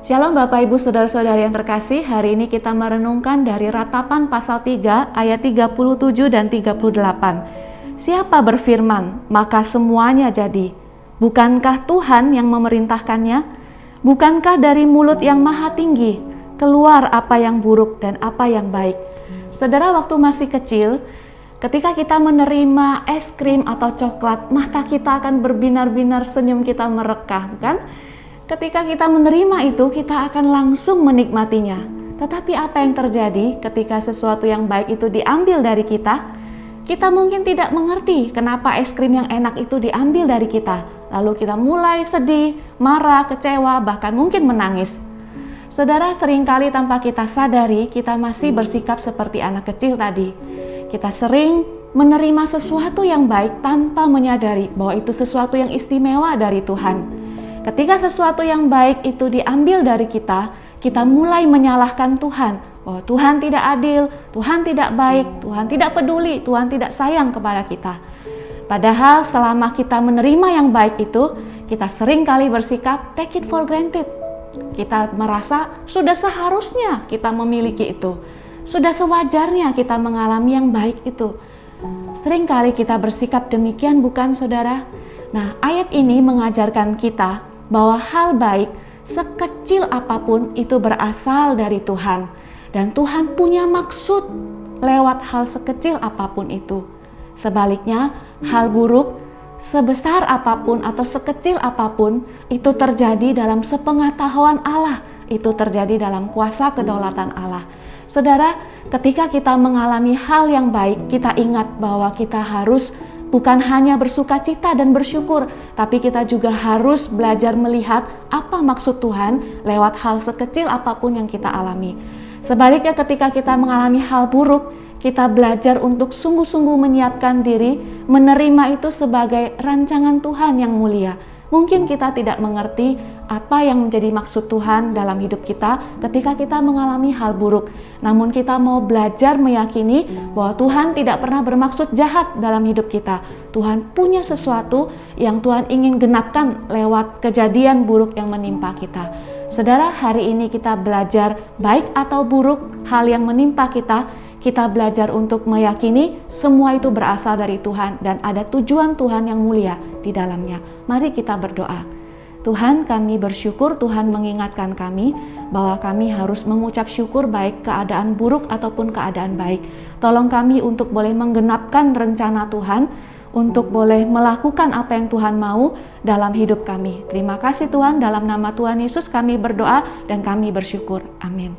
Shalom Bapak Ibu Saudara-saudari yang terkasih, hari ini kita merenungkan dari Ratapan pasal 3 ayat 37 dan 38. Siapa berfirman, maka semuanya jadi. Bukankah Tuhan yang memerintahkannya? Bukankah dari mulut yang maha tinggi keluar apa yang buruk dan apa yang baik? Saudara, waktu masih kecil, ketika kita menerima es krim atau coklat, mata kita akan berbinar-binar, senyum kita merekah, bukan? Ketika kita menerima itu, kita akan langsung menikmatinya. Tetapi apa yang terjadi ketika sesuatu yang baik itu diambil dari kita? Kita mungkin tidak mengerti kenapa es krim yang enak itu diambil dari kita. Lalu kita mulai sedih, marah, kecewa, bahkan mungkin menangis. Saudara, seringkali tanpa kita sadari, kita masih bersikap seperti anak kecil tadi. Kita sering menerima sesuatu yang baik tanpa menyadari bahwa itu sesuatu yang istimewa dari Tuhan. Ketika sesuatu yang baik itu diambil dari kita, kita mulai menyalahkan Tuhan. Bahwa Tuhan tidak adil, Tuhan tidak baik, Tuhan tidak peduli, Tuhan tidak sayang kepada kita. Padahal selama kita menerima yang baik itu, kita sering kali bersikap take it for granted. Kita merasa sudah seharusnya kita memiliki itu. Sudah sewajarnya kita mengalami yang baik itu. Sering kali kita bersikap demikian, bukan saudara? Nah, ayat ini mengajarkan kita bahwa hal baik sekecil apapun itu berasal dari Tuhan. Dan Tuhan punya maksud lewat hal sekecil apapun itu. Sebaliknya, hal buruk sebesar apapun atau sekecil apapun itu terjadi dalam sepengetahuan Allah. Itu terjadi dalam kuasa kedaulatan Allah. Saudara, ketika kita mengalami hal yang baik, kita ingat bahwa kita harus bukan hanya bersuka cita dan bersyukur, tapi kita juga harus belajar melihat apa maksud Tuhan lewat hal sekecil apapun yang kita alami. Sebaliknya, ketika kita mengalami hal buruk, kita belajar untuk sungguh-sungguh menyiapkan diri, menerima itu sebagai rancangan Tuhan yang mulia. Mungkin kita tidak mengerti apa yang menjadi maksud Tuhan dalam hidup kita ketika kita mengalami hal buruk. Namun kita mau belajar meyakini bahwa Tuhan tidak pernah bermaksud jahat dalam hidup kita. Tuhan punya sesuatu yang Tuhan ingin genapkan lewat kejadian buruk yang menimpa kita. Saudara, hari ini kita belajar baik atau buruk hal yang menimpa kita. Kita belajar untuk meyakini semua itu berasal dari Tuhan dan ada tujuan Tuhan yang mulia di dalamnya. Mari kita berdoa. Tuhan, kami bersyukur Tuhan mengingatkan kami bahwa kami harus mengucap syukur baik keadaan buruk ataupun keadaan baik. Tolong kami untuk boleh menggenapkan rencana Tuhan, untuk boleh melakukan apa yang Tuhan mau dalam hidup kami. Terima kasih Tuhan, dalam nama Tuhan Yesus kami berdoa dan kami bersyukur. Amin.